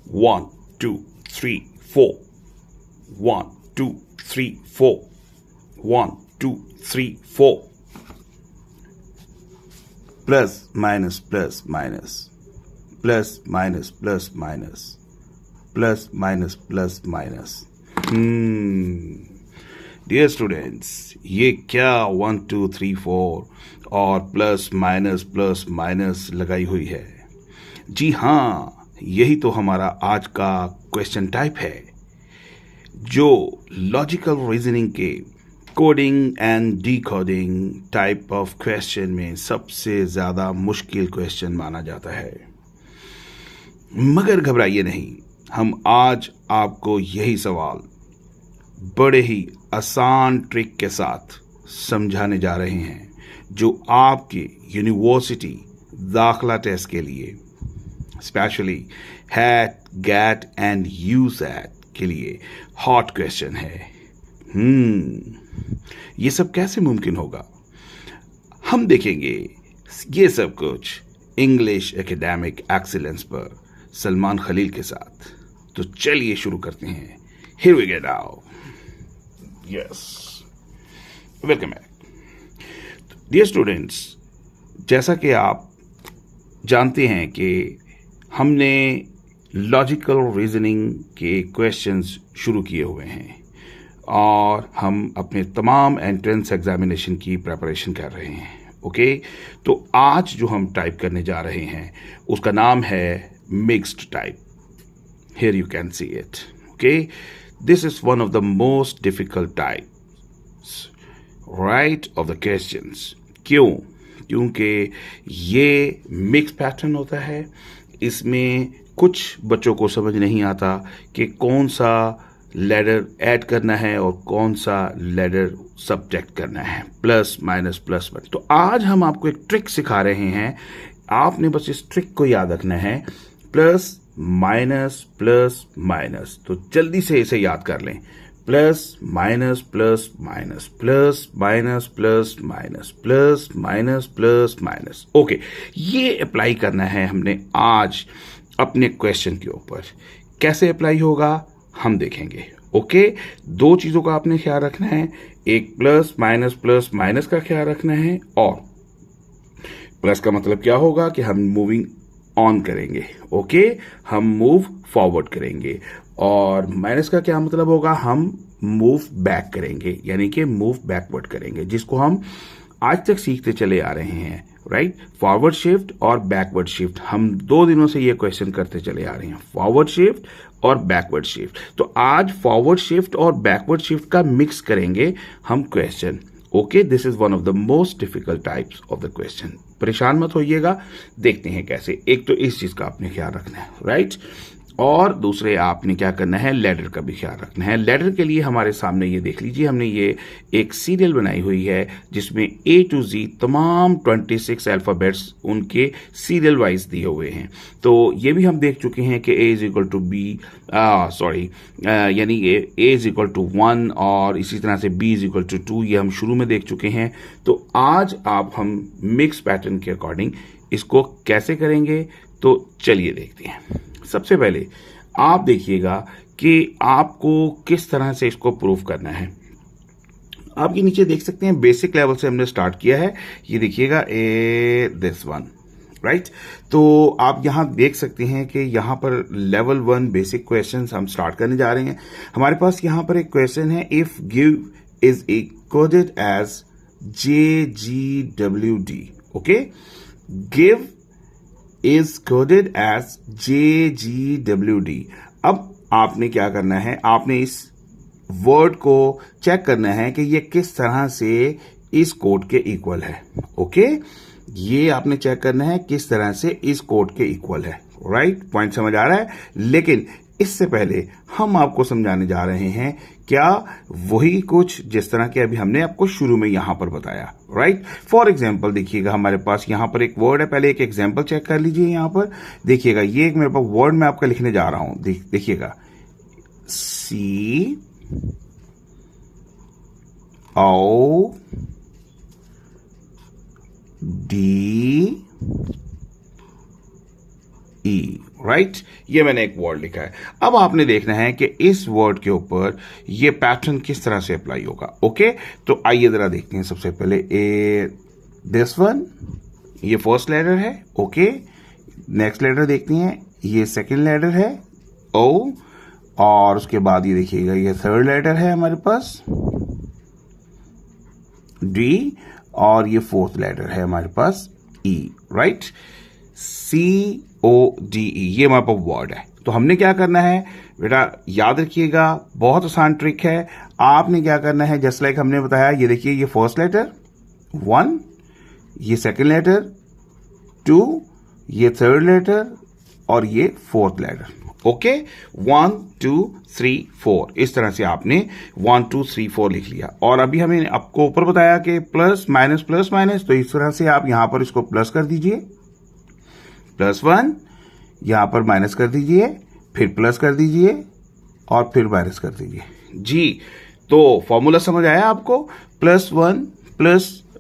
1 2 3 4 1 2 3 4 1 2 3 4 plus minus plus minus plus minus plus minus plus minus plus minus. Dear students, ये क्या 1 2 3 4 और plus minus लगाई हुई है? जी हाँ, यही तो हमारा आज का क्वेश्चन टाइप है, जो लॉजिकल रीजनिंग के coding and decoding type of question में सबसे ज्यादा मुश्किल क्वेश्चन माना जाता है। मगर घबराइए नहीं, हम आज आपको यही सवाल बड़े ही आसान ट्रिक के साथ समझाने जा रहे हैं, जो आपके यूनिवर्सिटी दाखला टेस्ट के लिए स्पेशली हैट, गैट एंड यूसेट के लिए हॉट क्वेश्चन है। ये सब कैसे मुमकिन होगा? हम देखेंगे ये सब कुछ इंग्लिश एकेडमिक एक्सीलेंस पर सलमान खलील के साथ। तो चलिए शुरू करते हैं। Here we get out. Yes, welcome back. Dear students, जैसा कि आप जानते हैं कि हमने लॉजिकल रीजनिंग के क्वेश्चंस शुरू किए हुए हैं और हम अपने तमाम एंट्रेंस एग्जामिनेशन की प्रिपरेशन कर रहे हैं। ओके, तो आज जो हम टाइप करने जा रहे हैं उसका नाम है mixed type. Here you can see it. Okay, this is one of the most difficult types right of the questions. क्यों? क्योंकि ये मिक्स पैटर्न होता है। इसमें कुछ बच्चों को समझ नहीं आता कि कौन सा लेटर ऐड करना है और कौन सा लेटर सब्ट्रैक्ट करना है, प्लस माइनस प्लस माइनस। तो आज हम आपको एक ट्रिक सिखा रहे हैं। आपने बस इस ट्रिक को याद रखना है, प्लस माइनस प्लस माइनस। तो जल्दी से इसे याद कर लें, plus minus plus minus plus minus plus minus plus minus plus minus. Okay, ये अप्लाई करना है हमने आज अपने क्वेश्चन के ऊपर। कैसे अप्लाई होगा हम देखेंगे। ओके, दो चीजों का आपने ख्याल रखना है, एक प्लस माइनस का ख्याल रखना है, और प्लस का मतलब क्या होगा कि हम मूविंग ऑन करेंगे। ओके, हम मूव फॉरवर्ड करेंगे, और माइनस का क्या मतलब होगा, हम मूव बैक करेंगे, यानी कि मूव बैकवर्ड करेंगे, जिसको हम आज तक सीखते चले आ रहे हैं। राइट, फॉरवर्ड शिफ्ट और बैकवर्ड शिफ्ट, हम 2 दिनों से ये क्वेश्चन करते चले आ रहे हैं, फॉरवर्ड शिफ्ट और बैकवर्ड शिफ्ट। तो आज फॉरवर्ड शिफ्ट और बैकवर्ड शिफ्ट का मिक्स करेंगे हम question. Okay, this is one of the most difficult types of the question. परेशान मत होइएगा, देखते हैं कैसे। एक तो इस चीज का आपने ख्याल रखना है, राइट, और दूसरे आपने क्या करना है, लेटर का भी ख्याल रखना है। लेटर के लिए हमारे सामने ये देख लीजिए, हमने ये एक सीरियल बनाई हुई है जिसमें A to Z तमाम 26 अल्फाबेट्स उनके सीरियल वाइज दिए हुए हैं। तो ये भी हम देख चुके हैं कि A is equal to B, यानी A इज इक्वल टू 1 और इसी तरह से B इज इक्वल टू 2, ये हम शुरू में देख चुके हैं। तो आज हम मिक्स पैटर्न के अकॉर्डिंग इसको कैसे करेंगे, तो चलिए देखते हैं। सबसे पहले आप देखिएगा कि आपको किस तरह से इसको प्रूव करना है। आप ये नीचे देख सकते हैं, बेसिक लेवल से हमने स्टार्ट किया है। ये देखिएगा दिस वन, राइट। तो आप यहां देख सकते हैं कि यहां पर लेवल 1 बेसिक क्वेश्चन हम स्टार्ट करने जा रहे हैं। हमारे पास यहां पर एक क्वेश्चन है, if give is coded as JGWD। Okay, give is coded as JGWD। अब आपने क्या करना है, आपने इस वर्ड को चेक करना है कि ये किस तरह से इस कोड के इक्वल है। ओके, ये आपने चेक करना है किस तरह से इस कोड के इक्वल है। राइट, पॉइंट समझ आ रहा है? लेकिन इससे पहले हम आपको समझाने जा रहे हैं क्या वही कुछ जिस तरह के अभी हमने आपको शुरू में यहां पर बताया। राइट, फॉर एग्जाम्पल देखिएगा, हमारे पास यहां पर एक वर्ड है, पहले एक एग्जाम्पल चेक कर लीजिए। यहां पर देखिएगा, ये एक मेरे पास वर्ड मैं आपका लिखने जा रहा हूं। देखिएगा, CODE। राइट ये मैंने एक वर्ड लिखा है। अब आपने देखना है कि इस वर्ड के ऊपर ये पैटर्न किस तरह से अप्लाई होगा। ओके तो आइए जरा देखते हैं। सबसे पहले ए दिस वन, ये फर्स्ट लेटर है। ओके नेक्स्ट लेटर देखते हैं, ये सेकंड लेटर है ओ, और उसके बाद ये देखिएगा ये थर्ड लेटर है हमारे पास डी, और ये फोर्थ लेटर है हमारे पास ई। राइट CODE ये हमारे पास वर्ड है। तो हमने क्या करना है बेटा, याद रखिएगा बहुत आसान ट्रिक है। आपने क्या करना है, जस्ट लाइक हमने बताया, ये देखिए ये फर्स्ट लेटर 1, ये सेकंड लेटर 2, ये थर्ड लेटर और ये फोर्थ लेटर। ओके 1 2 3 4 इस तरह से आपने 1 2 3 4 लिख लिया। और अभी हमें आपको ऊपर बताया कि प्लस माइनस, तो इस तरह से आप यहां पर इसको प्लस कर दीजिए, +1, यहां पर माइनस कर दीजिए, फिर प्लस कर दीजिए और फिर माइनस कर दीजिए। जी तो फॉर्मूला समझ आया आपको, +1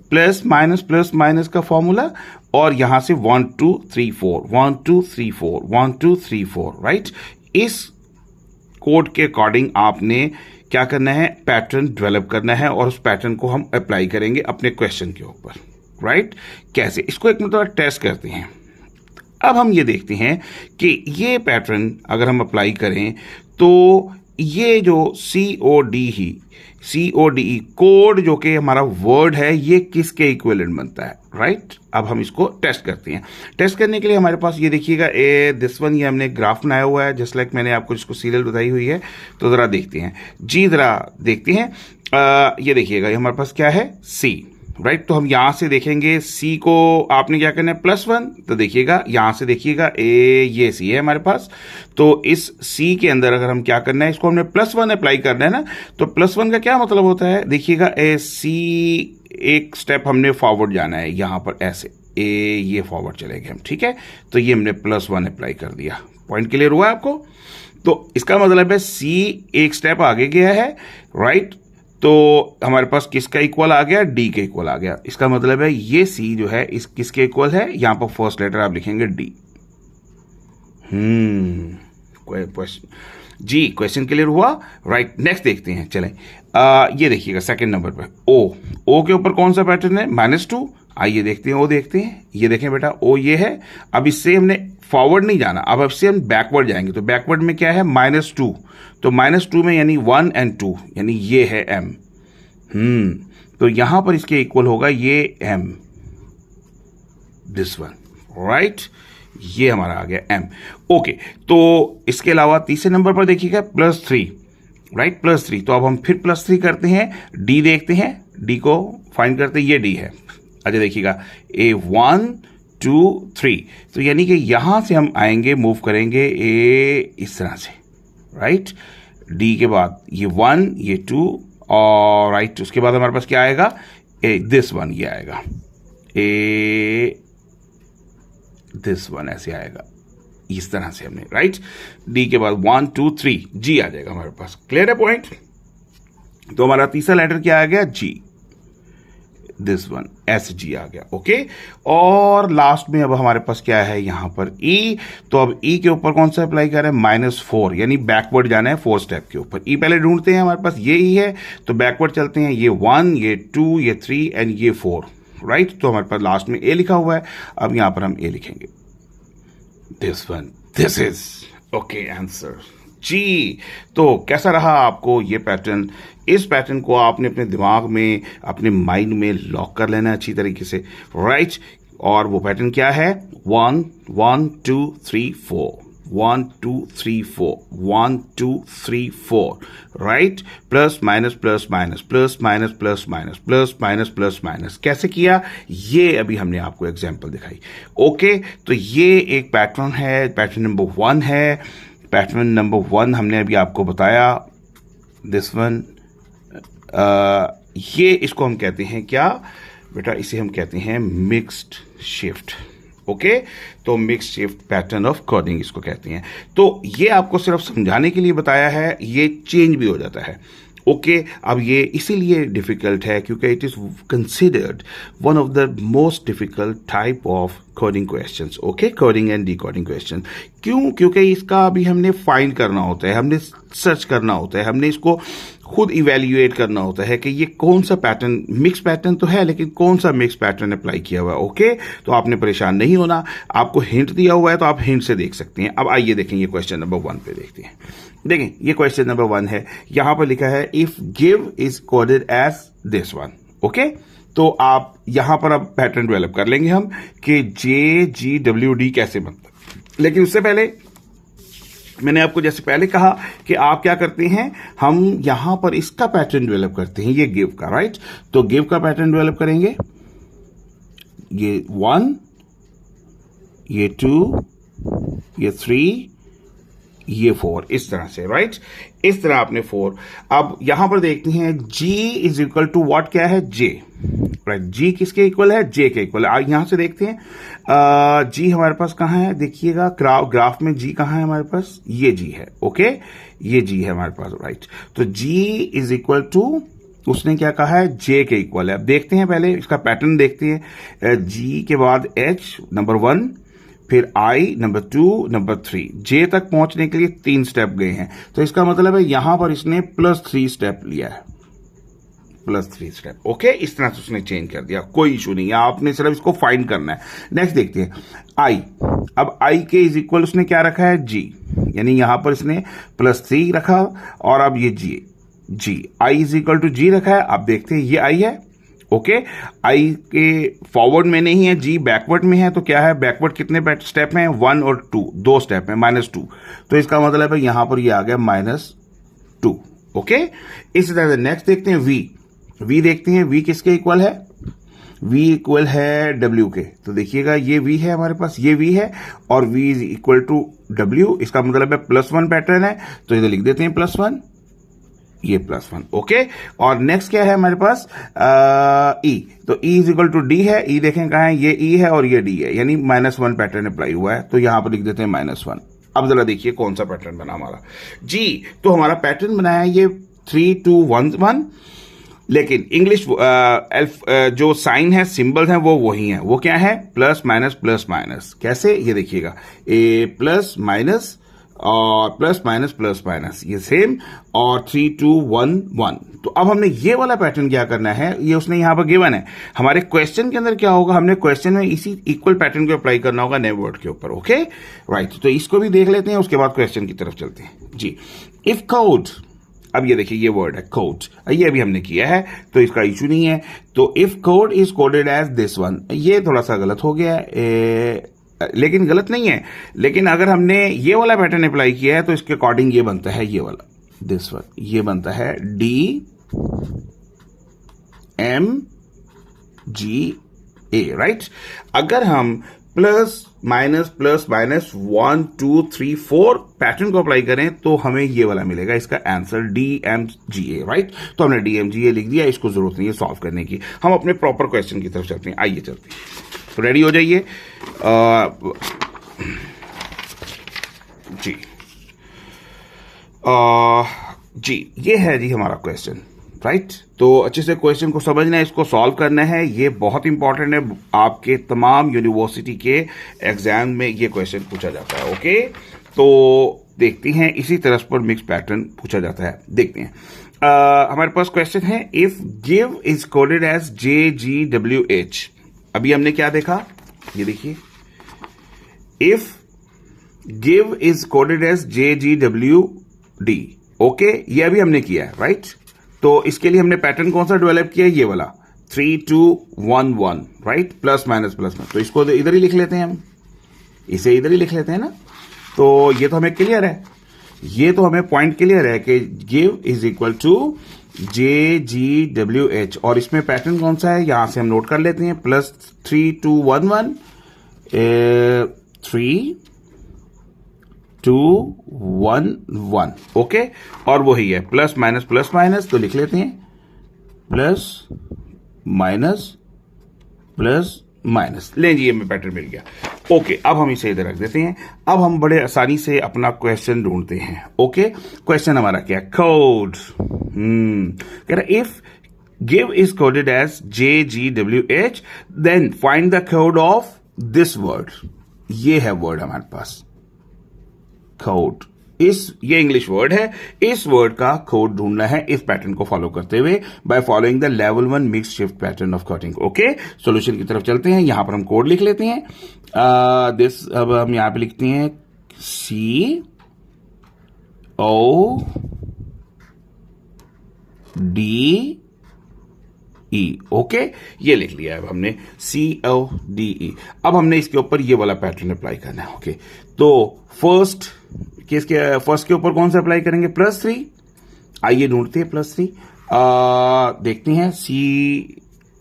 प्लस माइनस का फॉर्मूला, और यहां से 1 2 3 4 1 2 3 4 1 2 3 4। राइट इस कोड के अकॉर्डिंग आपने क्या करना है, पैटर्न डेवलप करना है, और उस पैटर्न को हम अप्लाई करेंगे अपने क्वेश्चन के ऊपर। राइट कैसे, इसको एक मतलब टेस्ट करते हैं। अब हम ये देखते हैं कि ये पैटर्न अगर हम अप्लाई करें तो ये जो CODE कोड जो कि हमारा वर्ड है, ये किसके इक्विवेलेंट बनता है। राइट अब हम इसको टेस्ट करते हैं। टेस्ट करने के लिए हमारे पास ये देखिएगा दिस वन, ये हमने ग्राफ बनाया हुआ है, जस्ट लाइक मैंने आपको इसको सीरियल बताई हुई है। तो जरा देखते हैं जी, जरा देखते हैं। ये देखिएगा ये हमारे पास क्या है C। राइट तो हम यहां से देखेंगे C को आपने क्या करना है +1, तो देखिएगा यहां से देखिएगा ये C है हमारे पास। तो इस C के अंदर अगर हम क्या करना है, इसको हमने +1 अप्लाई करना है ना, तो +1 का क्या मतलब होता है, देखिएगा C एक स्टेप हमने फॉरवर्ड जाना है, यहां पर ऐसे ये फॉरवर्ड चलेंगे हम। ठीक है तो ये हमने +1 अप्लाई कर दिया। पॉइंट क्लियर हुआ आपको। तो इसका मतलब है C एक स्टेप आगे गया है। राइट तो हमारे पास किसका इक्वल आ गया, D के इक्वल आ गया। इसका मतलब है ये C जो है इस किसके इक्वल है, यहां पर फर्स्ट लेटर आप लिखेंगे D। जी क्वेश्चन क्लियर हुआ। राइट नेक्स्ट देखते हैं, चलें। ये देखिएगा सेकंड नंबर पे O के ऊपर कौन सा पैटर्न है, -2। आइए देखते हैं, O देखते हैं। ये देखें बेटा O ये है। अब इससे हमने फॉरवर्ड नहीं जाना, अब इससे हम बैकवर्ड जाएंगे। तो बैकवर्ड में क्या है, -2। तो -2 में यानी 1 और 2, यानी ये है M। तो यहां पर इसके इक्वल होगा ये M, दिस वन। राइट ये हमारा आ गया M। ओके तो इसके अलावा तीसरे नंबर पर देखिएगा +3। राइट +3, तो अब हम फिर +3 करते हैं, D देखते हैं, D को फाइंड करते हैं, ये D है। अच्छा देखिएगा A1 2 3, तो यानी कि यहां से हम आएंगे, मूव करेंगे इस तरह से। राइट D के बाद ये 1 ये 2, और राइट उसके बाद हमारे पास क्या आएगा, दिस वन, ये आएगा दिस वन, ऐसे आएगा इस तरह से हमने। राइट D के बाद 1 2 3 G आ जाएगा हमारे पास। क्लियर है पॉइंट। तो हमारा तीसरा लेटर क्या आ गया, G, दिस वन, SG आ गया। ओके और लास्ट में अब हमारे पास क्या है यहाँ पर E। तो अब E के ऊपर कौन सा अप्लाई कर रहे हैं, -4, यानी बैकवर्ड जाना है 4 स्टेप के ऊपर। E पहले ढूंढते हैं, हमारे पास ये E है, तो बैकवर्ड चलते हैं, ये 1 ये 2 ये 3 एंड ये 4। राइट तो हमारे पास लास्ट में A लिखा हुआ है। अब यहां पर हम A लिखेंगे, this one, this is okay answer. जी तो कैसा रहा आपको ये पैटर्न। इस पैटर्न को आपने अपने दिमाग में, अपने माइंड में लॉक कर लेना अच्छी तरीके से। राइट और वो पैटर्न क्या है, 1 1 2 3 4 1 2 3 4 1 2 3 4। राइट प्लस माइनस, कैसे किया ये अभी हमने आपको एग्जांपल दिखाई। ओके तो ये एक पैटर्न है, पैटर्न नंबर 1 है। पैटर्न नंबर 1 हमने अभी आपको बताया, दिस वन। ये इसको हम कहते हैं क्या बेटा, इसे हम कहते हैं मिक्स्ड शिफ्ट। ओके तो mixed shift pattern of coding इसको कहते हैं। तो ये आपको सिर्फ समझाने के लिए बताया है, ये चेंज भी हो जाता है। ओके अब ये इसीलिए डिफिकल्ट है क्योंकि it is considered one of the most difficult type of coding questions, okay, coding and decoding question. क्यों? क्योंकि इसका अभी हमने फाइंड करना होता है, हमने सर्च करना होता है, हमने इसको खुद इवेल्युएट करना होता है कि ये कौन सा पैटर्न, मिक्स पैटर्न तो है लेकिन कौन सा मिक्स पैटर्न अप्लाई किया हुआ है। ओके, तो आपने परेशान नहीं होना, आपको हिंट दिया हुआ है तो आप हिंट से देख सकते हैं। अब आइए देखें, ये क्वेश्चन नंबर 1 पे देखते हैं। देखें, ये क्वेश्चन नंबर 1 है, यहां पर लिखा है if give is coded as this one. Okay, तो आप यहां पर अब पैटर्न डेवलप कर लेंगे हम कि JGWD कैसे बनता है। लेकिन उससे पहले मैंने आपको जैसे पहले कहा कि आप क्या करते हैं, हम यहां पर इसका पैटर्न डेवलप करते हैं, ये गिव का, राइट। तो गिव का पैटर्न डेवलप करेंगे, ये 1, ये 2, ये 3, ये 4, इस तरह से, राइट। इस तरह आपने 4। अब यहां पर देखते हैं G is equal to what, क्या है, J, राइट। G किसके इक्वल है, J के इक्वल है। यहां से देखते हैं G हमारे पास कहां है, देखिएगा ग्राफ में G कहां है हमारे पास, ये G है। ओके, ये G है हमारे पास, राइट। तो G इज इक्वल टू, उसने क्या कहा है, J के इक्वल है। अब देखते हैं, पहले इसका पैटर्न देखते हैं। G के बाद H नंबर 1, फिर I नंबर 2, नंबर 3, J तक पहुंचने के लिए 3 स्टेप गए हैं। तो इसका मतलब है यहां पर इसने +3 स्टेप लिया है, +3 स्टेप। ओके, इस तरह से उसने चेंज कर दिया, कोई इशू नहीं है, आपने सिर्फ इसको फाइंड करना है। नेक्स्ट देखते हैं I। अब I के इज इक्वल उसने क्या रखा है, G, यानी यहां पर इसने +3 रखा और अब ये G I is equal to G रखा है। आप देखते हैं ये I है। ओके, I के फॉरवर्ड में नहीं है, G बैकवर्ड में है। तो क्या है, बैकवर्ड कितने स्टेप हैं, 1 और 2, 2 स्टेप हैं, -2। तो इसका मतलब है यहां पर ये आ गया -2। ओके, इसी तरह से नेक्स्ट देखते हैं V देखते हैं, V किसके इक्वल है, V इक्वल है W के। तो देखिएगा ये V है हमारे पास, ये V है और V is equal to W, इसका मतलब है +1 पैटर्न है। तो इधर लिख देते हैं +1, ये +1। ओके, और नेक्स्ट क्या है हमारे पास, E। तो E is equal to D है। E देखें कहां है, ये E है और ये D है, यानी -1 पैटर्न अप्लाई हुआ है। तो यहां पर लिख देते हैं -1। अब जरा देखिए कौन सा पैटर्न बना हमारा G। तो हमारा पैटर्न बनाया ये 3 2 1 1, लेकिन इंग्लिश जो साइन है, सिंबल है, वो वही है। वो क्या है, प्लस माइनस। कैसे, ये देखिएगा, A +- और +- ये सेम, और 3 2 1 1। तो अब हमने ये वाला पैटर्न क्या करना है, ये उसने यहां पर गिवन है। हमारे क्वेश्चन के अंदर क्या होगा, हमने क्वेश्चन में इसी इक्वल पैटर्न को अप्लाई करना होगा नए वर्ड के ऊपर। Okay, right. तो इसको भी देख लेते हैं, उसके बाद क्वेश्चन की तरफ चलते हैं जी। इफ कोड, अब ये देखिए ये वर्ड है कोड, ये अभी हमने किया है तो इसका इशू नहीं है। तो if code is coded as this one, ये थोड़ा सा गलत हो गया लेकिन गलत नहीं है। लेकिन अगर हमने ये वाला पैटर्न अप्लाई किया है तो इसके अकॉर्डिंग ये बनता है, ये वाला, दिस वन, ये बनता है DMGA, राइट। अगर हम +- 1 2 3 4 पैटर्न को अप्लाई करें तो हमें ये वाला मिलेगा, इसका आंसर DMGA, राइट। तो हमने DMGA लिख दिया, इसको जरूरत नहीं है सॉल्व करने की। हम अपने प्रॉपर क्वेश्चन की तरफ चलते हैं, आइए चलते हैं। तो रेडी हो जाइए जी ये है जी हमारा क्वेश्चन, राइट। तो अच्छे से क्वेश्चन को समझना है, इसको सॉल्व करना है, ये बहुत इंपॉर्टेंट है। आपके तमाम यूनिवर्सिटी के एग्जाम में ये क्वेश्चन पूछा जाता है। ओके, तो देखते हैं, इसी तरह पर मिक्स पैटर्न पूछा जाता है, देखते हैं। हमारे पास क्वेश्चन है, if give is coded as JGWH। अभी हमने क्या देखा, ये देखिए, if give is coded as JGWD। Okay, ये अभी हमने किया है, राइट। तो इसके लिए हमने पैटर्न कौन सा डेवलप किया है, ये वाला 3 2 1 1, राइट, +- तो इसको इधर ही लिख लेते हैं, हम इसे इधर ही लिख लेते हैं ना। तो ये तो हमें क्लियर है, ये तो हमें पॉइंट क्लियर है कि give is equal to JGWH। और इसमें पैटर्न कौन सा है, यहां से हम नोट कर लेते हैं, +3 2 1 1 3 2 1 1। ओके, और वही है +- तो लिख लेते हैं +- माइनस, ले जी हमें पैटर्न मिल गया। ओके, अब हम इसे इधर रख देते हैं। अब हम बड़े आसानी से अपना क्वेश्चन ढूंढते हैं। ओके, क्वेश्चन हमारा क्या है? कोड। कह रहा if give is coded as JGWH, then find the code of this word. ये है वर्ड हमारे पास, कोड। ये इंग्लिश वर्ड है, इस वर्ड का कोड ढूंढना है इस पैटर्न को फॉलो करते हुए by following the level 1 mix shift pattern of cutting. Okay, solution की तरफ चलते हैं। यहां पर हम कोड लिख लेते हैं। दिस अब हम यहां पे लिखते हैं CODE। ओके, ये लिख लिया है अब हमने CODE। अब हमने इसके ऊपर ये वाला पैटर्न अप्लाई करना है। ओके, तो फर्स्ट के ऊपर कौन सा अप्लाई करेंगे? +3। आइए ढूंढते हैं +3। देखते हैं C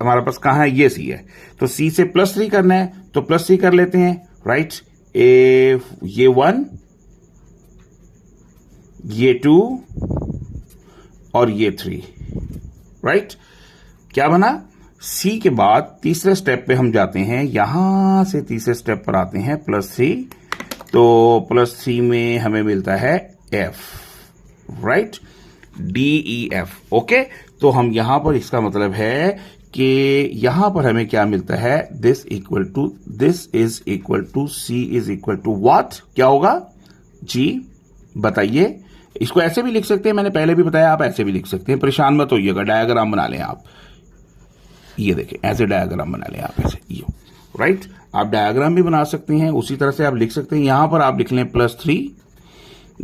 हमारा पास कहां है, ये C है, तो C से +3 करना है, तो +3 कर लेते हैं। राइट, ये 1, ये 2 और ये 3। राइट, क्या बना? C के बाद तीसरे स्टेप पे हम जाते हैं, यहां से तीसरे स्टेप पर आते हैं +3, तो +3 में हमें मिलता है F। Right, DEF। ओके, तो हम यहां पर, इसका मतलब है कि यहां पर हमें क्या मिलता है? This is equal to C is equal to what? क्या होगा जी? बताइए। इसको ऐसे भी लिख सकते हैं, मैंने पहले भी बताया, आप ऐसे भी लिख सकते हैं, परेशान मत होइएगा। डायग्राम बना लें आप, ये देखें, ऐसे डायग्राम बना लें आप, ऐसे ये। राइट, आप डायग्राम भी बना सकते हैं, उसी तरह से आप लिख सकते हैं। यहां पर आप लिख लें +3,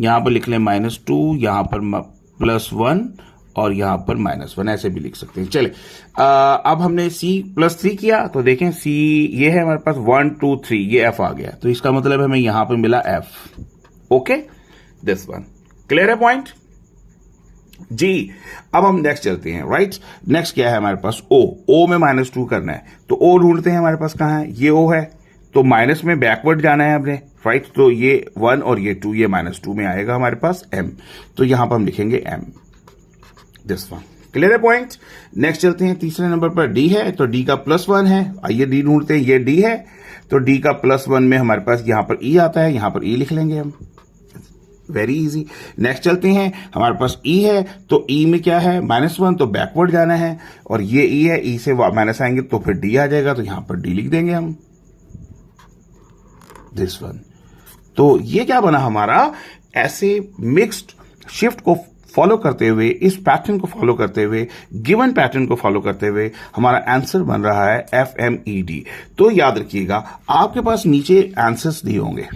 यहां पर लिख लें -2, यहां पर +1 और यहां पर -1, ऐसे भी लिख सकते हैं। चले, अब हमने C +3 किया, तो देखें C ये है हमारे पास 1 2 3, ये F आ गया, तो इसका मतलब हमें यहां पर मिला F। Okay, this one clear है पॉइंट जी। अब हम नेक्स्ट चलते हैं। राइट, नेक्स्ट क्या है हमारे पास? O में -2 करना है, तो O ढूंढते हैं। हमारे पास कहां है? ये O है, तो माइनस में बैकवर्ड जाना है हमने। राइट, तो ये 1 और ये 2, ये -2 में आएगा हमारे पास M, तो यहां पर हम लिखेंगे M, दिस वन। क्लियर है पॉइंट। नेक्स्ट चलते हैं, तीसरे नंबर पर D है, तो D का +1 है। आइए D ढूंढते हैं, ये D है, तो D का +1 में हमारे पास यहां पर E आता है, यहां पर E लिख लेंगे हम, वेरी इजी। नेक्स्ट चलते हैं, हमारे पास E है, तो E में क्या है? -1, तो बैकवर्ड जाना है, और ये E है, E से माइनस आएंगे तो फिर D आ जाएगा, तो यहां पर D लिख देंगे हम, दिस वन। तो ये क्या बना हमारा? ऐसे मिक्स्ड शिफ्ट को फॉलो करते हुए, इस पैटर्न को फॉलो करते हुए, गिवन पैटर्न को फॉलो करते हुए हमारा आंसर बन रहा है FMED। तो याद रखिएगा, आपके पास नीचे आंसर्स दिए होंगे,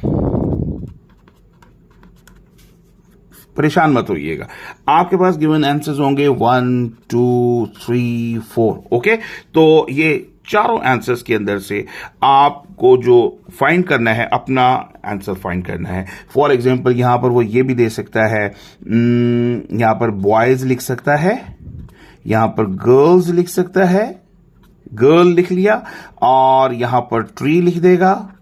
परेशान मत होइएगा, आपके पास गिवन आंसर्स होंगे 1 2 3 4। ओके, तो ये चारों आंसर्स के अंदर से आपको जो फाइंड करना है, अपना आंसर फाइंड करना है। फॉर एग्जांपल, यहां पर वो ये भी दे सकता है, यहां पर बॉयज लिख सकता है, यहां पर गर्ल्स लिख सकता है, गर्ल लिख लिया, और यहां पर ट्री लिख देगा,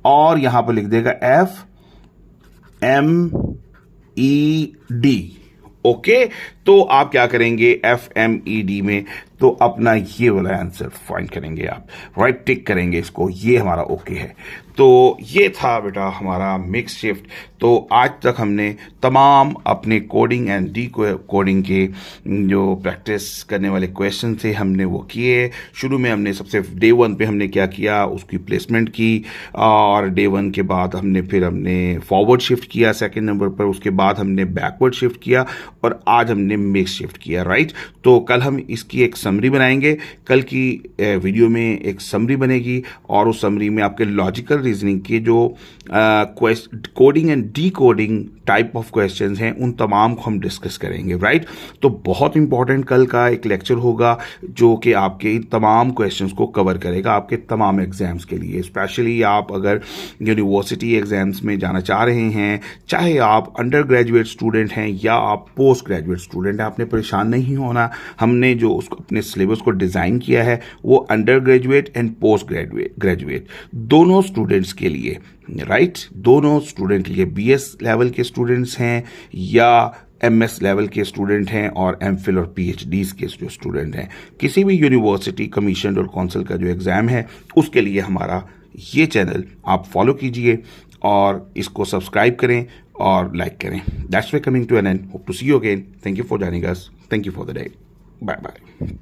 और यहां पर लिख देगा FMED। ओके, तो आप क्या करेंगे? FMED में तो अपना ये वाला आंसर फाइंड करेंगे आप, राइट, टिक करेंगे इसको, ये हमारा ओके है। तो ये था बेटा हमारा मिक्स शिफ्ट। तो आज तक हमने तमाम अपने कोडिंग एंड डी कोडिंग के जो प्रैक्टिस करने वाले क्वेश्चन थे हमने वो किए। शुरू में हमने सबसे डे 1 पे हमने क्या किया, उसकी प्लेसमेंट की, और डे 1 के बाद हमने फॉरवर्ड शिफ्ट किया सेकंड नंबर पर, उसके बाद हमने बैकवर्ड शिफ्ट किया, और आज हमने मिक्स शिफ्ट किया। राइट, तो कल हम इसकी एक समरी बनाएंगे, कल की वीडियो में एक समरी बनेगी, और उस समरी में आपके लॉजिकल रीजनिंग के जो coding and D coding type of questions हैं उन तमाम को हम डिस्कस करेंगे। राइट, तो बहुत इंपॉर्टेंट कल का एक लेक्चर होगा जो कि आपके तमाम क्वेश्चंस को कवर करेगा आपके तमाम एग्जाम्स के लिए। स्पेशली आप अगर यूनिवर्सिटी एग्जाम्स में जाना चाह रहे हैं, चाहे आप अंडर ग्रेजुएट स्टूडेंट हैं या आप पोस्ट ग्रेजुएट स्टूडेंट हैं, आपने परेशान नहीं होना। हमने जो उसको अपने सिलेबस को डिज़ाइन किया है वो under graduate and post graduate दोनों स्टूडेंट्स के लिए, राइट, दोनों स्टूडेंट के लिए, BS लेवल के स्टूडेंट्स हैं या MS लेवल के स्टूडेंट हैं और MPhil और PhDs के जो स्टूडेंट हैं, किसी भी यूनिवर्सिटी कमीशन और काउंसिल का जो एग्ज़ाम है उसके लिए हमारा ये चैनल आप फॉलो कीजिए और इसको सब्सक्राइब करें और लाइक करें। That's way coming to an end. Hope to see you again. Thank you for joining us. Thank you for the day. Bye bye.